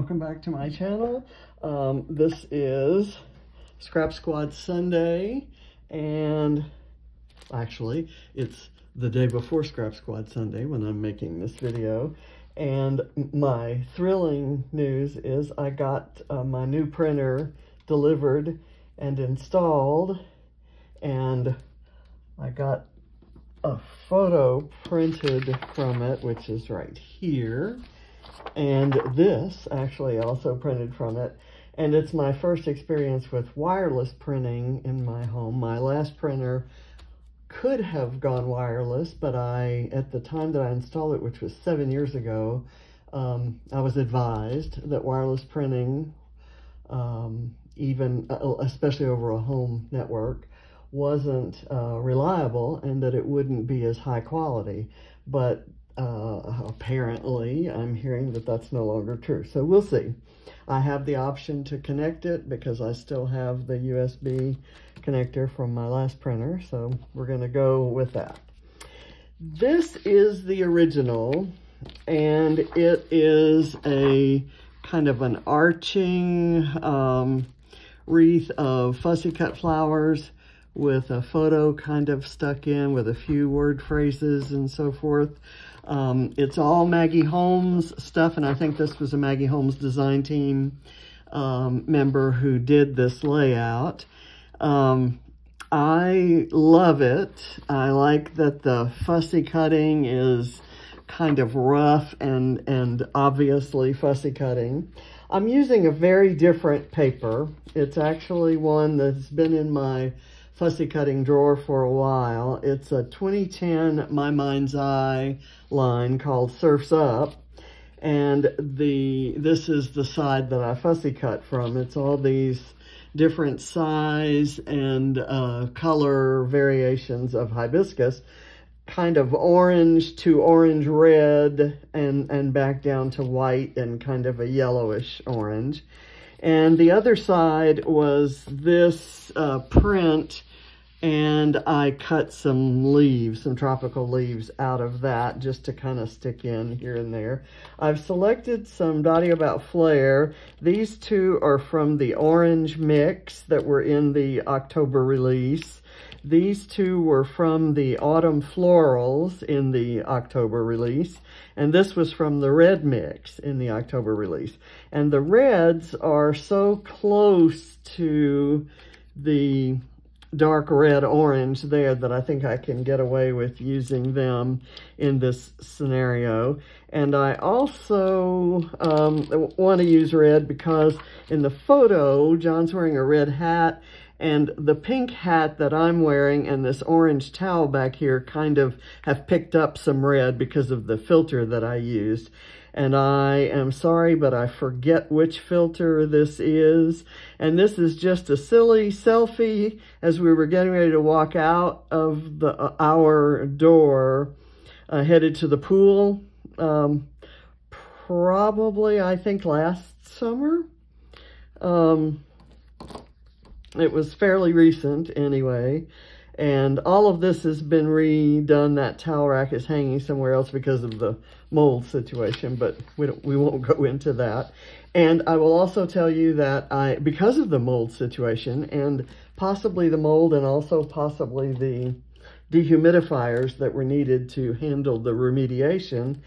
welcome back to my channel. This is Scrap Squad Sunday, and actually it's the day before Scrap Squad Sunday when I'm making this video. And my thrilling news is I got my new printer delivered and installed, and I got a photo printed from it, which is right here. And this actually also printed from it. And it's my first experience with wireless printing in my home. My last printer could have gone wireless, but at the time that I installed it, which was 7 years ago, I was advised that wireless printing, especially over a home network, wasn't reliable and that it wouldn't be as high quality. But apparently I'm hearing that that's no longer true. So we'll see. I have the option to connect it because I still have the USB connector from my last printer. So we're going to go with that. This is the original, and it is a kind of an arching wreath of fussy cut flowers with a photo kind of stuck in with a few word phrases and so forth. It's all Maggie Holmes stuff, and I think this was a Maggie Holmes design team member who did this layout. I love it. I like that the fussy cutting is kind of rough and obviously fussy cutting. I'm using a very different paper. It's actually one that's been in my fussy cutting drawer for a while. It's a 2010 My Mind's Eye line called Surf's Up, and this is the side that I fussy cut from. It's all these different size and color variations of hibiscus, kind of orange to orange red and back down to white and kind of a yellowish orange. And the other side was this print, and I cut some leaves, some tropical leaves out of that just to kind of stick in here and there. I've selected some Dottie About Flair. These two are from the orange mix that were in the October release. These two were from the Autumn Florals in the October release, and this was from the red mix in the October release. And the reds are so close to the dark red orange there that I think I can get away with using them in this scenario. And I also want to use red because in the photo, John's wearing a red hat, and the pink hat that I'm wearing and this orange towel back here kind of have picked up some red because of the filter that I used. And I am sorry, but I forget which filter this is. And this is just a silly selfie as we were getting ready to walk out of our door, headed to the pool. Probably, I think, last summer. It was fairly recent anyway. And all of this has been redone. That towel rack is hanging somewhere else because of the mold situation, but we won't go into that. And I will also tell you that because of the mold situation and possibly the mold and also possibly the dehumidifiers that were needed to handle the remediation,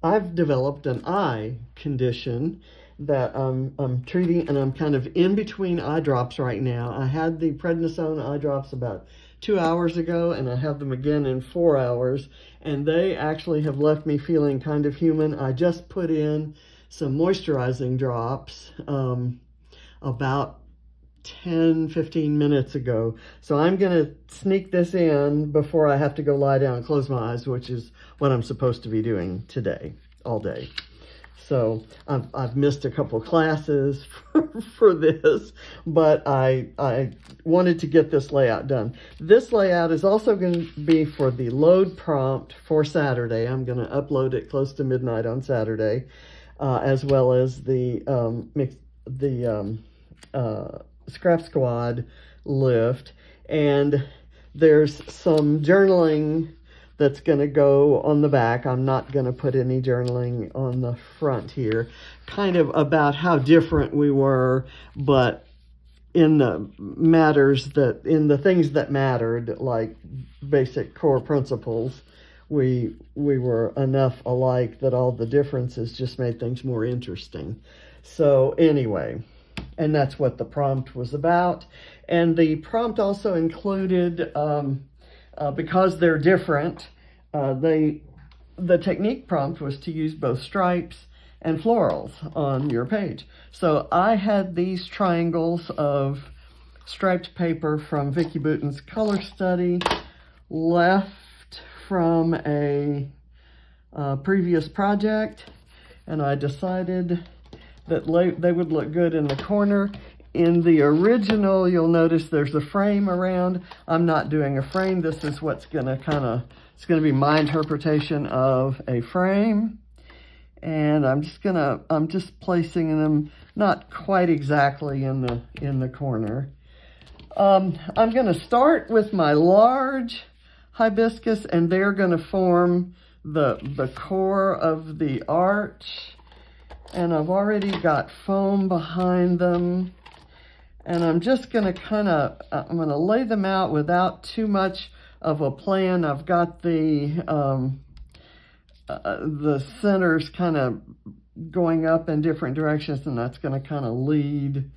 I've developed an eye condition that I'm treating, and I'm kind of in between eye drops right now. I had the prednisone eye drops about 2 hours ago, and I have them again in 4 hours, and they actually have left me feeling kind of human. I just put in some moisturizing drops about 10-15 minutes ago. So I'm going to sneak this in before I have to go lie down and close my eyes, which is what I'm supposed to be doing today, all day. So I've missed a couple classes for this, but I wanted to get this layout done. This layout is also going to be for the load prompt for Saturday. I'm going to upload it close to midnight on Saturday, as well as the Scrap Squad lift. And there's some journaling that's going to go on the back. I'm not going to put any journaling on the front here. Kind of about how different we were, but in the things that mattered, like basic core principles, we were enough alike that all the differences just made things more interesting. So anyway, and that's what the prompt was about. And the prompt also included, because they're different, the technique prompt was to use both stripes and florals on your page. So I had these triangles of striped paper from Vicki Boutin's color study, left from a previous project, and I decided that they would look good in the corner. In the original, you'll notice there's a frame around. I'm not doing a frame. This is what's gonna it's gonna be my interpretation of a frame. And I'm just placing them not quite exactly in the corner. I'm gonna start with my large hibiscus, and they're gonna form the core of the arch. And I've already got foam behind them. And I'm just gonna I'm gonna lay them out without too much of a plan. I've got the centers kind of going up in different directions, and that's gonna kind of lead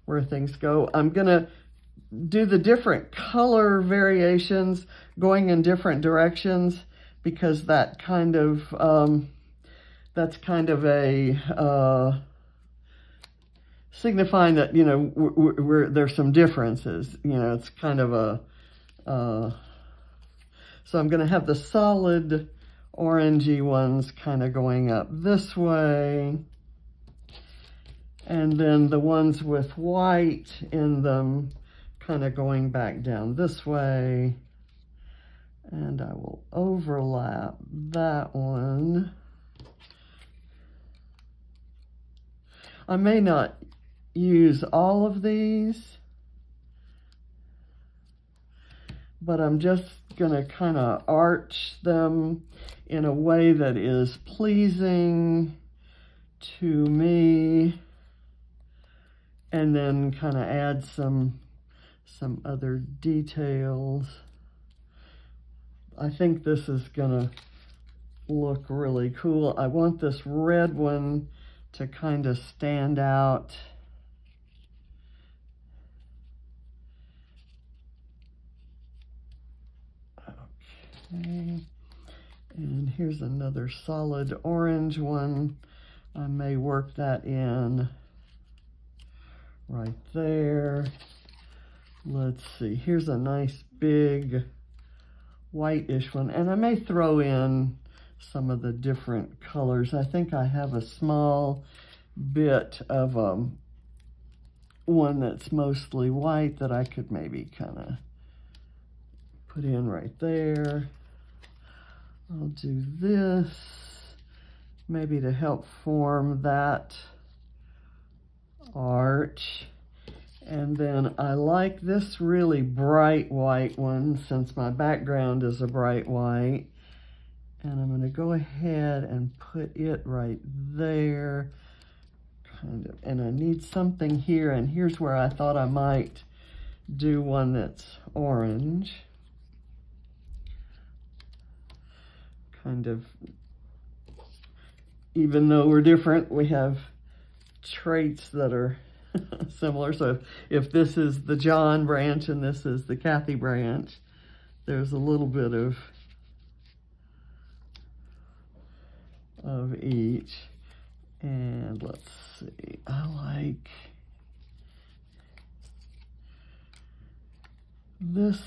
where things go. I'm gonna do the different color variations going in different directions, because that kind of that's kind of a signifying that, you know, there's some differences. You know, it's kind of a so I'm going to have the solid orangey ones kind of going up this way, and then the ones with white in them kind of going back down this way. And I will overlap that one. I may not use all of these, but I'm just gonna kind of arch them in a way that is pleasing to me, and then kind of add some other details. I think this is gonna look really cool. I want this red one to kind of stand out. Okay, and here's another solid orange one. I may work that in right there. Let's see, here's a nice big whitish one, and I may throw in some of the different colors. I think I have a small bit of one that's mostly white that I could maybe kind of put in right there. I'll do this maybe to help form that arch. And then I like this really bright white one, since my background is a bright white. And I'm going to go ahead and put it right there, kind of. And I need something here, and here's where I thought I might do one that's orange. Kind of, even though we're different, we have traits that are similar. So if this is the John branch and this is the Kathy branch, there's a little bit of each. And let's see, I like this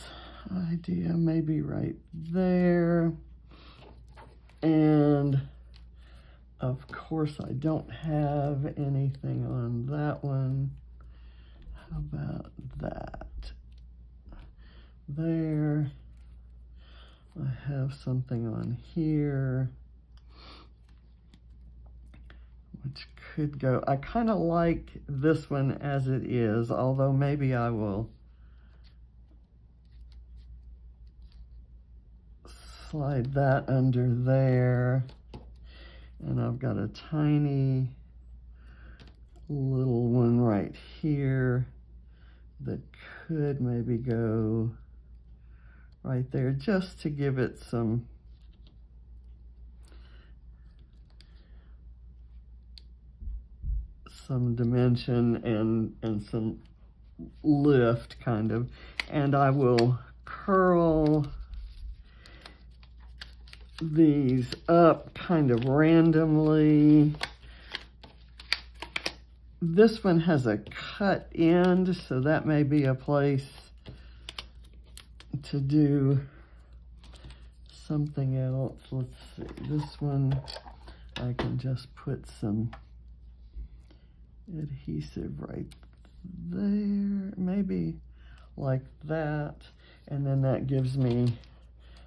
idea maybe right there. And of course I don't have anything on that one. How about that? There. I have something on here, which could go. I kind of like this one as it is, although maybe I will slide that under there. And I've got a tiny little one right here that could maybe go right there just to give it some dimension and some lift kind of. And I will curl these up kind of randomly. This one has a cut end, so that may be a place to do something else. Let's see, this one I can just put some adhesive right there, maybe like that, and then that gives me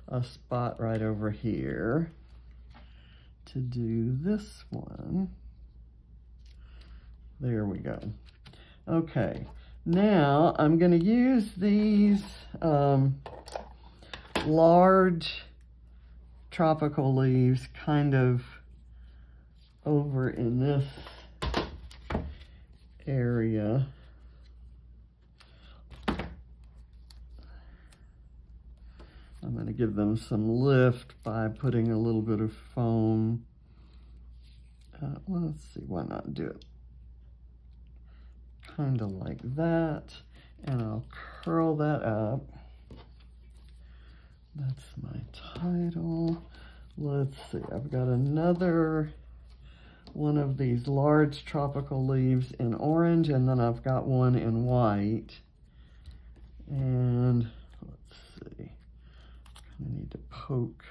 a spot right over here to do this one. There we go. Okay, now I'm going to use these large tropical leaves kind of over in this area. I'm going to give them some lift by putting a little bit of foam. Well, let's see, why not do it kind of like that, and I'll curl that up. That's my title. Let's see, I've got another one of these large tropical leaves in orange, and then I've got one in white. And let's see, I need to poke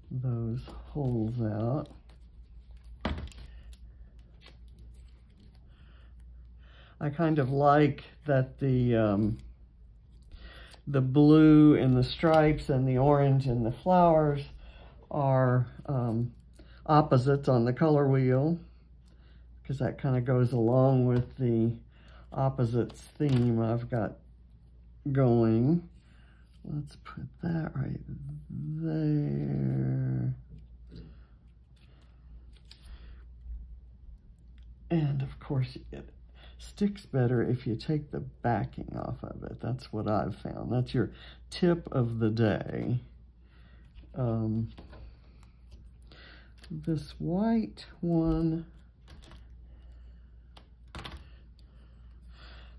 those holes out. I kind of like that the blue and the stripes and the orange and the flowers are opposites on the color wheel, because that kind of goes along with the opposites theme I've got going. Let's put that right there. And of course, it sticks better if you take the backing off of it. That's what I've found. That's your tip of the day. This white one,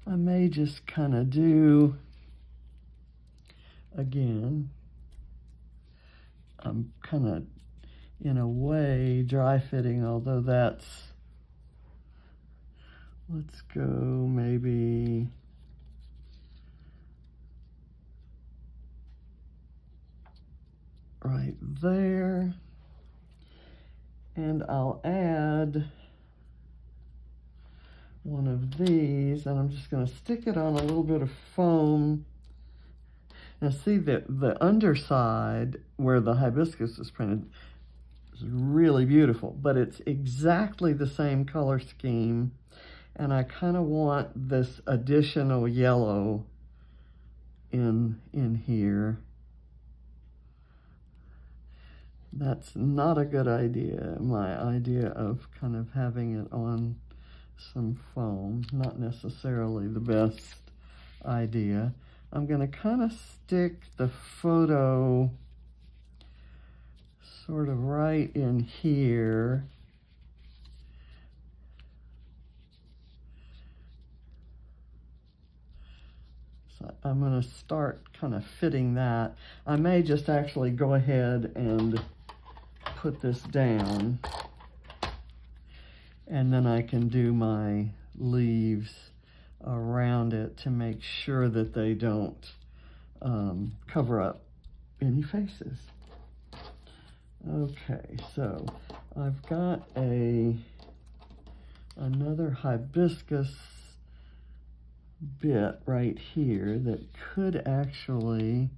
I may just kind of do, again, I'm kind of, in a way, dry fitting, although that's, let's go maybe right there. And I'll add one of these, and I'm just going to stick it on a little bit of foam. Now see that the underside where the hibiscus is printed is really beautiful, but it's exactly the same color scheme. And I kind of want this additional yellow in here. That's not a good idea. My idea of kind of having it on some foam, not necessarily the best idea. I'm going to kind of stick the photo sort of right in here. So I'm going to start kind of fitting that. I may just actually go ahead and put this down, and then I can do my leaves around it to make sure that they don't cover up any faces. Okay, so I've got another hibiscus bit right here that could actually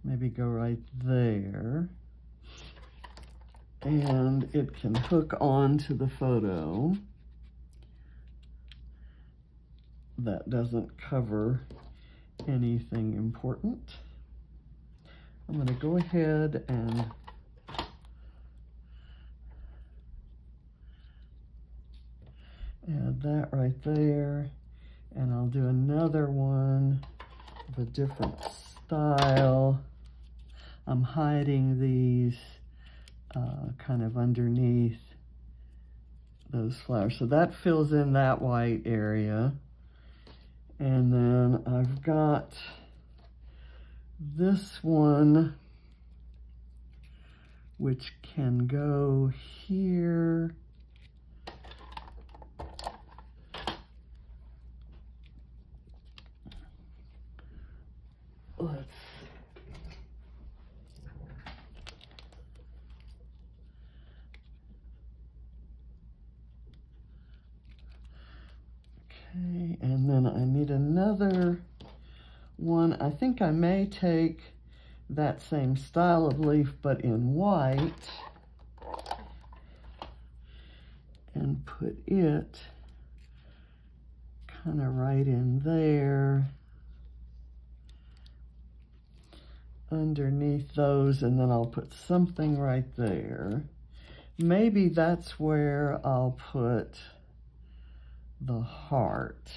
maybe go right there, and it can hook on to the photo. That doesn't cover anything important. I'm going to go ahead and add that right there. And I'll do another one of a different style. I'm hiding these kind of underneath those flowers. So that fills in that white area. And then I've got this one, which can go here. Let's okay, and then I need another one. I think I may take that same style of leaf, but in white, and put it kind of right in there, underneath those, and then I'll put something right there. Maybe that's where I'll put the heart.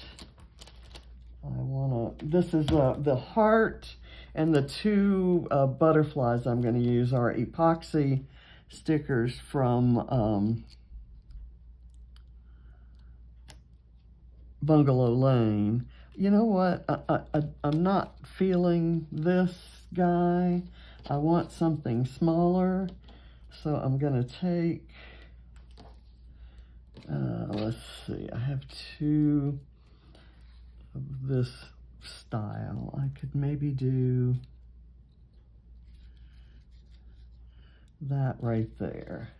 This is the heart, and the two butterflies I'm going to use are epoxy stickers from Bungalow Lane. You know what? I'm not feeling this guy. I want something smaller, so I'm going to take, let's see, I have two of this style. I could maybe do that right there.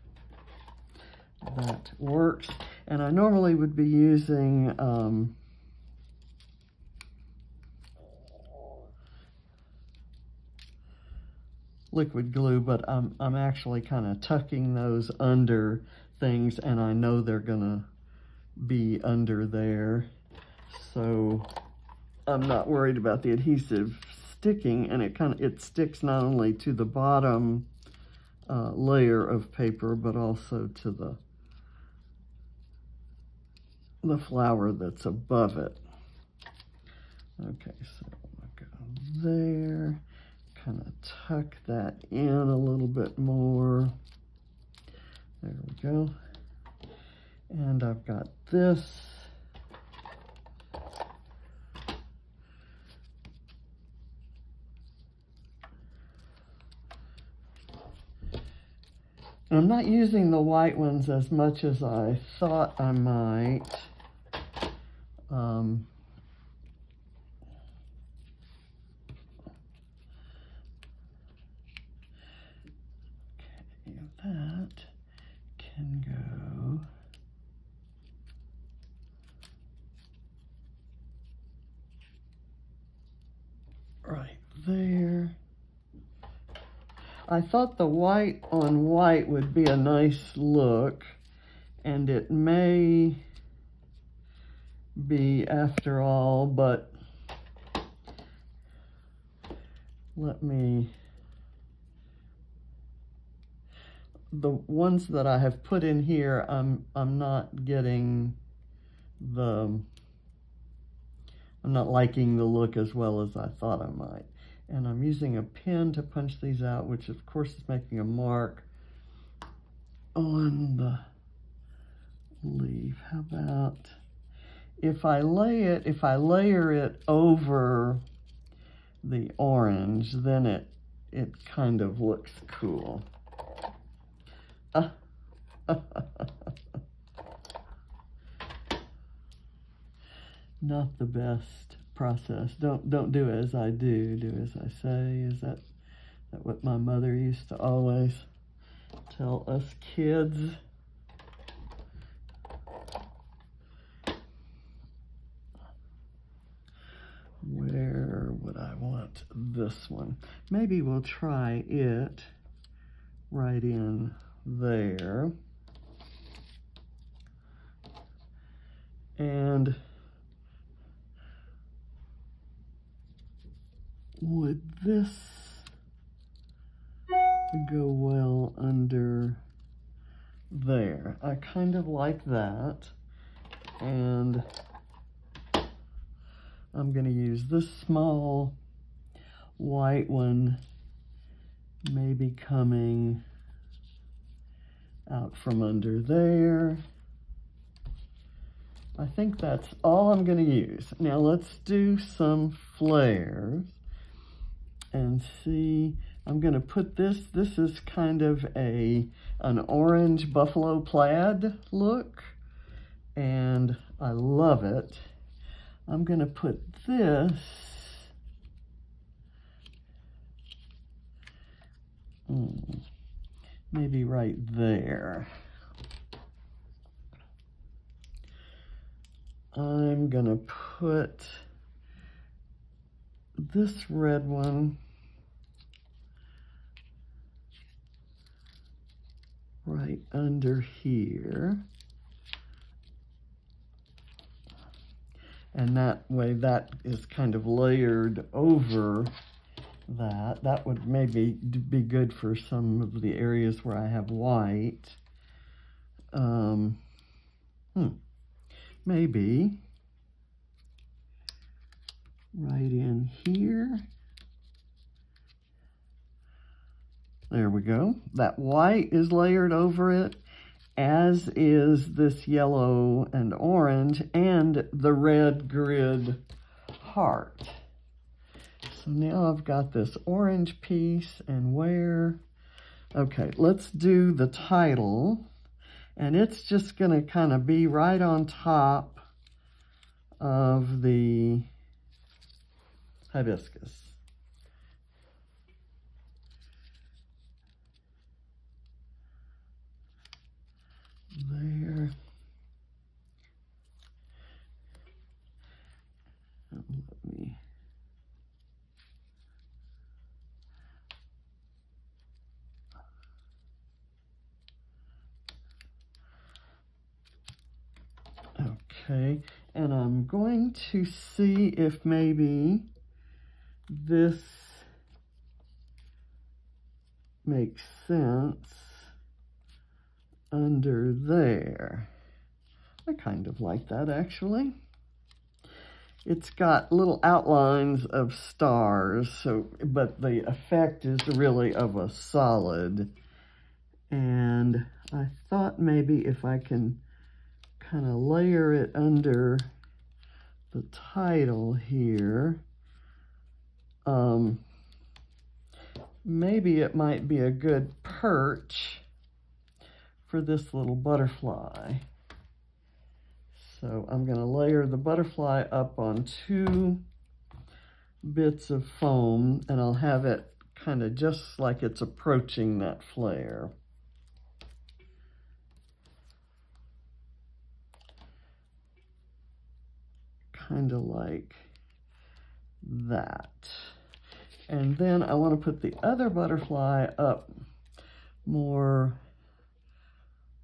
That works. And I normally would be using liquid glue, but I'm actually kind of tucking those under things, and I know they're gonna be under there, so I'm not worried about the adhesive sticking, and it sticks not only to the bottom layer of paper, but also to the flower that's above it. Okay, so I'm gonna go there, kind of tuck that in a little bit more. There we go. And I've got this. And I'm not using the white ones as much as I thought I might. Okay, that can go right there. I thought the white on white would be a nice look, and it may be after all, but the ones that I have put in here, I'm not getting I'm not liking the look as well as I thought I might. And I'm using a pen to punch these out, which of course is making a mark on the leaf. How about if I layer it over the orange, then it kind of looks cool. Not the best process. Don't do as I do, do as I say. Is that what my mother used to always tell us kids? Where would I want this one? Maybe we'll try it right in there. And would this go well under there. I kind of like that. And I'm going to use this small white one, maybe coming out from under there. I think that's all I'm going to use. Now let's do some flares and see. I'm going to put this is kind of an orange buffalo plaid look, and I love it. I'm going to put this maybe right there. I'm going to put this red one right under here. And that way that is kind of layered over that. That would maybe be good for some of the areas where I have white. Maybe right in here. There we go. That white is layered over it, as is this yellow and orange and the red grid heart. So now I've got this orange piece, and where? Okay, let's do the title. And it's just going to kind of be right on top of the hibiscus. There. Let me. Okay, and I'm going to see if maybe this makes sense under there. I kind of like that, actually. It's got little outlines of stars, but the effect is really of a solid. And I thought maybe if I can kind of layer it under the title here, maybe it might be a good perch for this little butterfly. So I'm going to layer the butterfly up on 2 bits of foam, and I'll have it kind of just like it's approaching that flare. Kind of like that. And then I want to put the other butterfly up more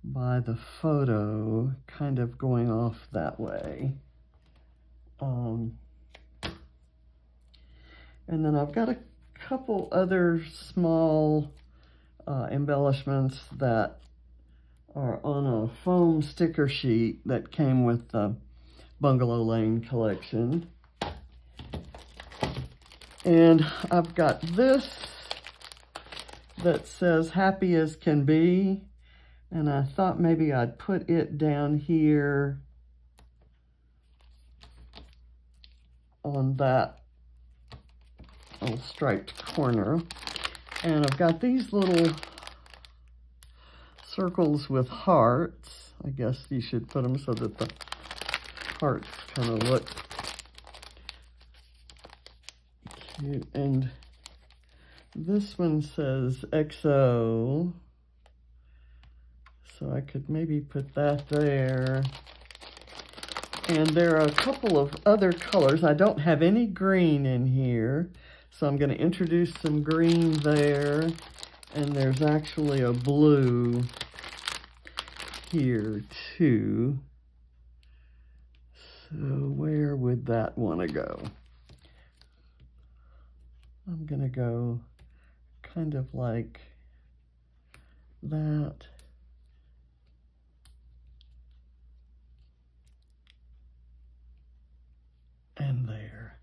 by the photo, kind of going off that way. And then I've got a couple other small embellishments that are on a foam sticker sheet that came with the Bungalow Lane collection. And I've got this that says happy as can be, and I thought maybe I'd put it down here on that little striped corner. And I've got these little circles with hearts. I guess you should put them so that the hearts kind of look cute. And this one says XO, so I could maybe put that there. And there are a couple of other colors. I don't have any green in here, so I'm going to introduce some green there. And there's actually a blue here too. So where would that want to go? I'm going to go kind of like that. And there.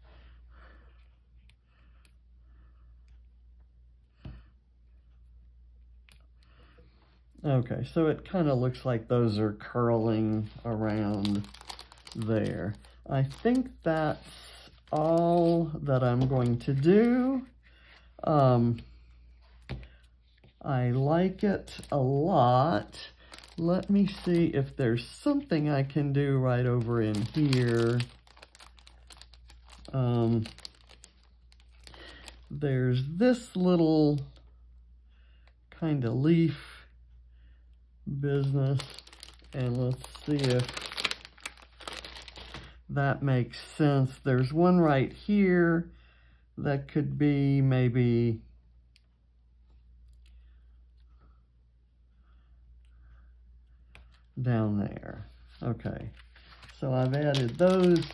Okay, so it kind of looks like those are curling around there. I think that's all that I'm going to do. I like it a lot. Let me see if there's something I can do right over in here. There's this little kind of leaf business, and let's see if that makes sense. There's one right here that could be maybe down there. Okay, so I've added those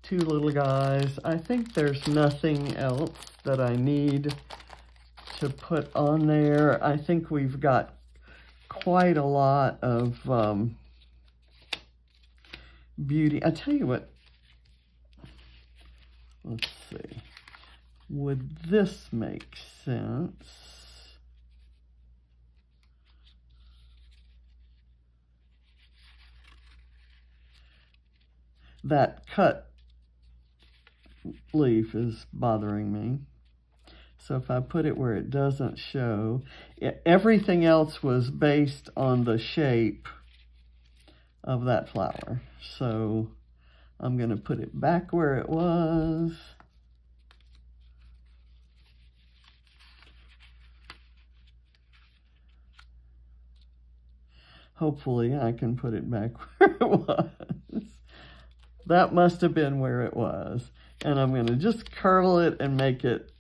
two little guys. I think there's nothing else that I need to put on there. I think we've got quite a lot of beauty. I tell you what, let's see, would this make sense? That cut leaf is bothering me. So if I put it where it doesn't show, everything else was based on the shape of that flower. So I'm going to put it back where it was. Hopefully I can put it back where it was. That must have been where it was. And I'm going to just curl it and make it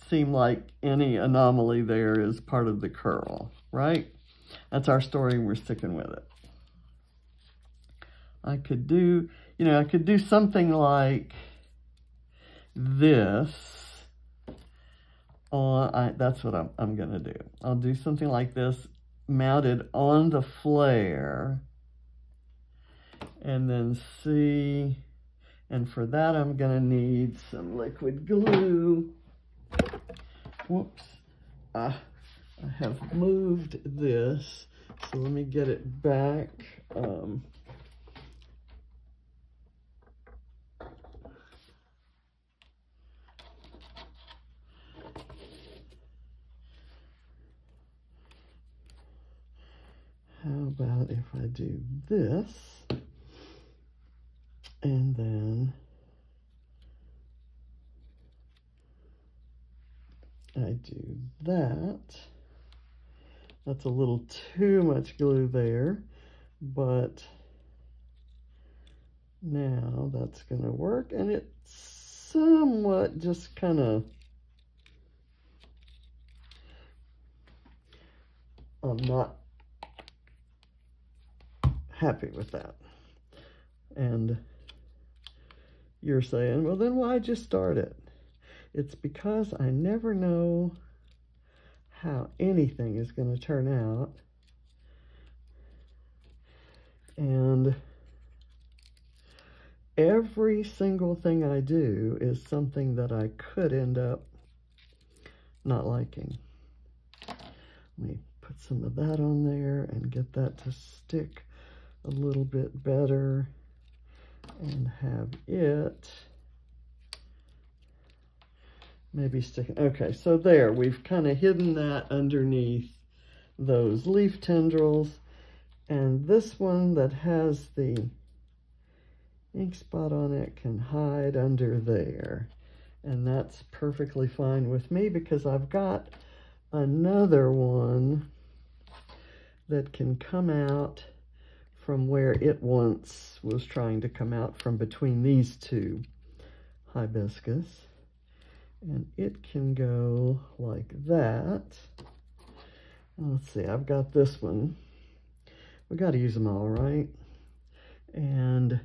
seem like any anomaly there is part of the curl, right? That's our story, and we're sticking with it. I could do, you know, I could do something like this. That's what I'm going to do. I'll do something like this mounted on the flare. And then see, and for that I'm going to need some liquid glue. Whoops. I have moved this, so let me get it back. How about if I do this, and then I do that. That's a little too much glue there, but now that's going to work, and it somewhat just kind of, I'm not happy with that. And you're saying, well, then why'd you start it? It's because I never know how anything is going to turn out. And every single thing I do is something that I could end up not liking. Let me put some of that on there and get that to stick a little bit better and have it maybe sticking. Okay, so there, we've kind of hidden that underneath those leaf tendrils. And this one that has the ink spot on it can hide under there. And that's perfectly fine with me because I've got another one that can come out from where it once was trying to come out from between these two hibiscus. And it can go like that. Let's see, I've got this one. We got to use them all, right? And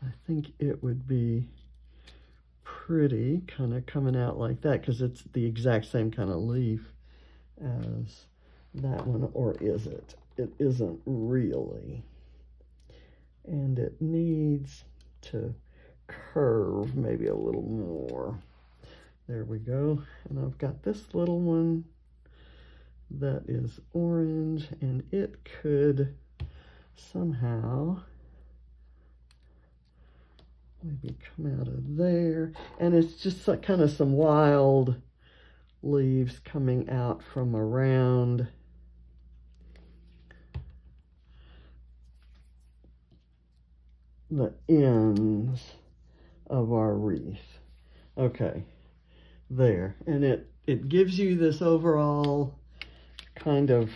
I think it would be pretty kind of coming out like that because it's the exact same kind of leaf as that one, or is it? It isn't really. And it needs to curve maybe a little more. There we go. And I've got this little one that is orange, and it could somehow maybe come out of there. And it's just like kind of some wild leaves coming out from around the ends of our wreath. Okay, there. And it gives you this overall kind of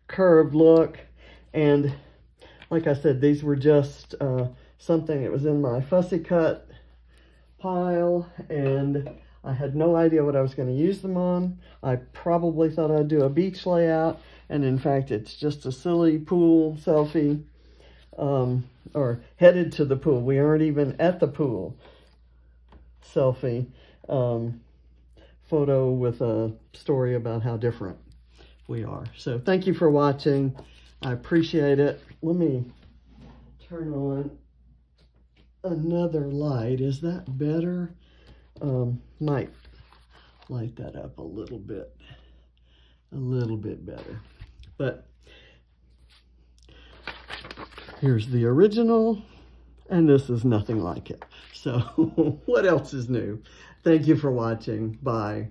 curved look. And like I said, these were just something that was in my fussy cut pile, and I had no idea what I was going to use them on. I probably thought I'd do a beach layout, and in fact, it's just a silly pool selfie, or headed to the pool. We aren't even at the pool selfie photo with a story about how different we are. So thank you for watching. I appreciate it. Let me turn on another light. Is that better? Might light that up a little bit better. But here's the original, and this is nothing like it. So what else is new? Thank you for watching. Bye.